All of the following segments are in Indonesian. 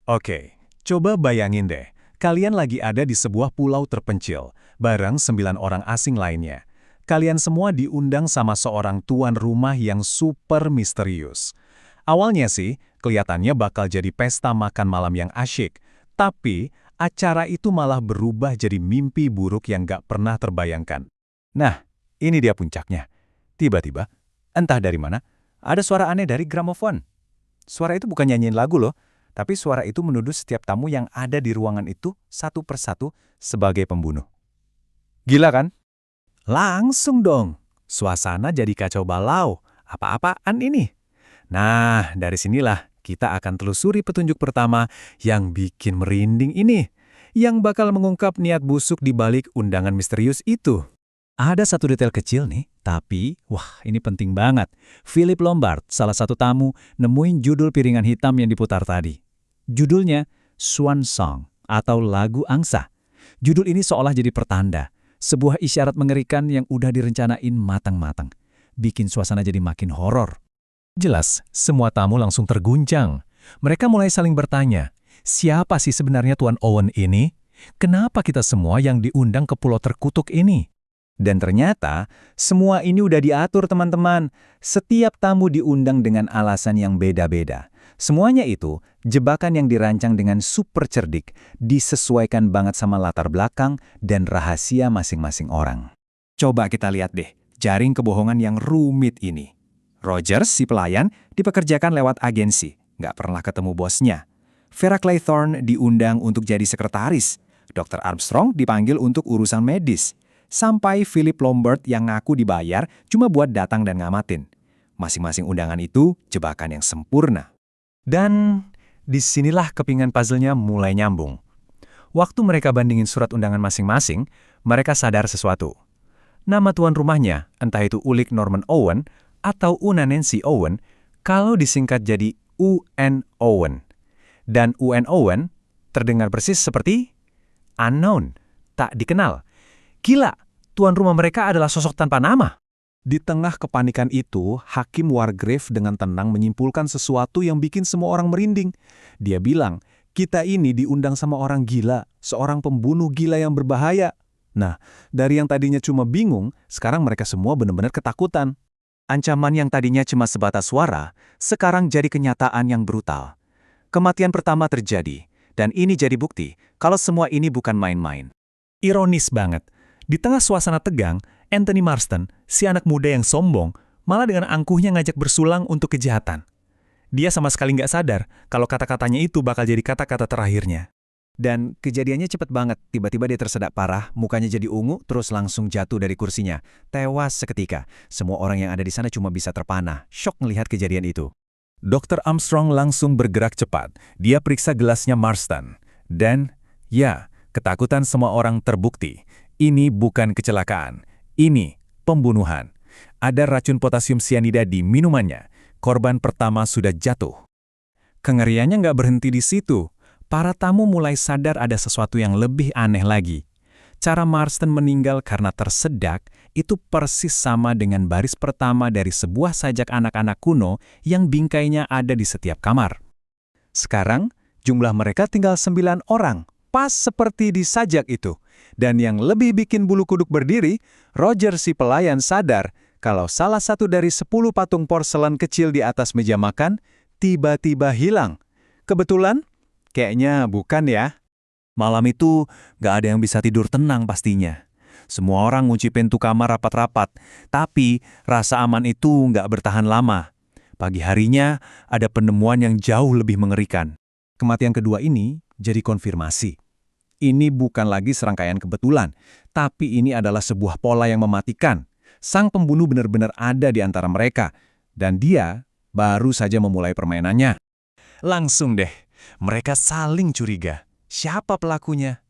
Oke, coba bayangin deh, kalian lagi ada di sebuah pulau terpencil, bareng 9 orang asing lainnya. Kalian semua diundang sama seorang tuan rumah yang super misterius. Awalnya sih, kelihatannya bakal jadi pesta makan malam yang asyik, tapi acara itu malah berubah jadi mimpi buruk yang gak pernah terbayangkan. Nah, ini dia puncaknya. Tiba-tiba, entah dari mana, ada suara aneh dari gramofon. Suara itu bukan nyanyiin lagu loh, tapi suara itu menuduh setiap tamu yang ada di ruangan itu satu persatu sebagai pembunuh. Gila kan? Langsung dong, suasana jadi kacau balau. Apa-apaan ini? Nah, dari sinilah kita akan telusuri petunjuk pertama yang bikin merinding ini, yang bakal mengungkap niat busuk di balik undangan misterius itu. Ada satu detail kecil nih, tapi wah ini penting banget. Philip Lombard, salah satu tamu, nemuin judul piringan hitam yang diputar tadi. Judulnya Swan Song atau Lagu Angsa. Judul ini seolah jadi pertanda, sebuah isyarat mengerikan yang udah direncanain matang-matang. Bikin suasana jadi makin horor. Jelas, semua tamu langsung terguncang. Mereka mulai saling bertanya, siapa sih sebenarnya Tuan Owen ini? Kenapa kita semua yang diundang ke pulau terkutuk ini? Dan ternyata, semua ini udah diatur teman-teman. Setiap tamu diundang dengan alasan yang beda-beda. Semuanya itu, jebakan yang dirancang dengan super cerdik, disesuaikan banget sama latar belakang dan rahasia masing-masing orang. Coba kita lihat deh, jaring kebohongan yang rumit ini. Rogers, si pelayan, dipekerjakan lewat agensi, nggak pernah ketemu bosnya. Vera Claythorne diundang untuk jadi sekretaris. Dr. Armstrong dipanggil untuk urusan medis. Sampai Philip Lombard yang ngaku dibayar cuma buat datang dan ngamatin. Masing-masing undangan itu jebakan yang sempurna. Dan disinilah kepingan puzzle-nya mulai nyambung. Waktu mereka bandingin surat undangan masing-masing, mereka sadar sesuatu. Nama tuan rumahnya, entah itu Ulik Norman Owen atau Una Nancy Owen, kalau disingkat jadi UN Owen. Dan UN Owen terdengar persis seperti unknown, tak dikenal. Gila, tuan rumah mereka adalah sosok tanpa nama. Di tengah kepanikan itu, Hakim Wargrave dengan tenang menyimpulkan sesuatu yang bikin semua orang merinding. Dia bilang, kita ini diundang sama orang gila, seorang pembunuh gila yang berbahaya. Nah, dari yang tadinya cuma bingung, sekarang mereka semua benar-benar ketakutan. Ancaman yang tadinya cuma sebatas suara, sekarang jadi kenyataan yang brutal. Kematian pertama terjadi, dan ini jadi bukti kalau semua ini bukan main-main. Ironis banget. Di tengah suasana tegang, Anthony Marston, si anak muda yang sombong, malah dengan angkuhnya ngajak bersulang untuk kejahatan. Dia sama sekali nggak sadar kalau kata-katanya itu bakal jadi kata-kata terakhirnya. Dan kejadiannya cepet banget, tiba-tiba dia tersedak parah, mukanya jadi ungu, terus langsung jatuh dari kursinya. Tewas seketika. Semua orang yang ada di sana cuma bisa terpana, syok melihat kejadian itu. Dr. Armstrong langsung bergerak cepat. Dia periksa gelasnya Marston. Dan, ya, ketakutan semua orang terbukti. Ini bukan kecelakaan. Ini pembunuhan. Ada racun potasium sianida di minumannya. Korban pertama sudah jatuh. Kengeriannya nggak berhenti di situ. Para tamu mulai sadar ada sesuatu yang lebih aneh lagi. Cara Marston meninggal karena tersedak itu persis sama dengan baris pertama dari sebuah sajak anak-anak kuno yang bingkainya ada di setiap kamar. Sekarang, jumlah mereka tinggal 9 orang, pas seperti di sajak itu. Dan yang lebih bikin bulu kuduk berdiri, Roger si pelayan sadar kalau salah satu dari 10 patung porselen kecil di atas meja makan tiba-tiba hilang. Kebetulan? Kayaknya bukan ya. Malam itu gak ada yang bisa tidur tenang pastinya. Semua orang ngunci pintu kamar rapat-rapat, tapi rasa aman itu gak bertahan lama. Pagi harinya ada penemuan yang jauh lebih mengerikan. Kematian kedua ini jadi konfirmasi. Ini bukan lagi serangkaian kebetulan, tapi ini adalah sebuah pola yang mematikan. Sang pembunuh benar-benar ada di antara mereka, dan dia baru saja memulai permainannya. Langsung deh. Mereka saling curiga. Siapa pelakunya?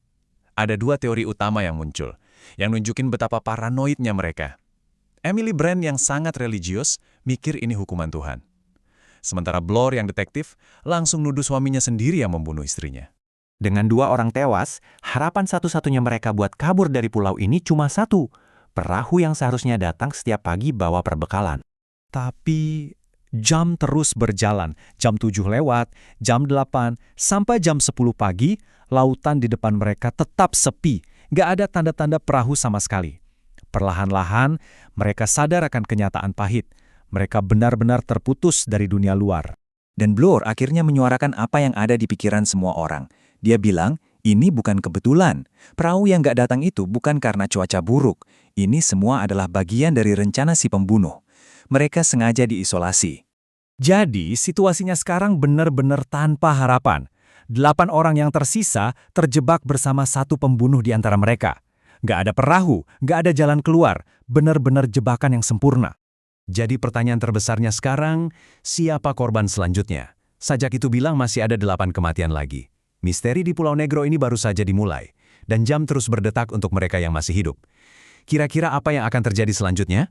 Ada 2 teori utama yang muncul, yang nunjukin betapa paranoidnya mereka. Emily Brand yang sangat religius, mikir ini hukuman Tuhan. Sementara Blore yang detektif, langsung nuduh suaminya sendiri yang membunuh istrinya. Dengan 2 orang tewas, harapan satu-satunya mereka buat kabur dari pulau ini cuma satu. Perahu yang seharusnya datang setiap pagi bawa perbekalan. Tapi Jam terus berjalan, jam 7 lewat, jam 8, sampai jam 10 pagi, lautan di depan mereka tetap sepi, gak ada tanda-tanda perahu sama sekali. Perlahan-lahan, mereka sadar akan kenyataan pahit. Mereka benar-benar terputus dari dunia luar. Dan Blur akhirnya menyuarakan apa yang ada di pikiran semua orang. Dia bilang, ini bukan kebetulan. Perahu yang gak datang itu bukan karena cuaca buruk. Ini semua adalah bagian dari rencana si pembunuh. Mereka sengaja diisolasi. Jadi, situasinya sekarang benar-benar tanpa harapan. 8 orang yang tersisa terjebak bersama satu pembunuh di antara mereka. Gak ada perahu, gak ada jalan keluar, benar-benar jebakan yang sempurna. Jadi pertanyaan terbesarnya sekarang, siapa korban selanjutnya? Sajak itu bilang masih ada 8 kematian lagi. Misteri di Pulau Negro ini baru saja dimulai, dan jam terus berdetak untuk mereka yang masih hidup. Kira-kira apa yang akan terjadi selanjutnya?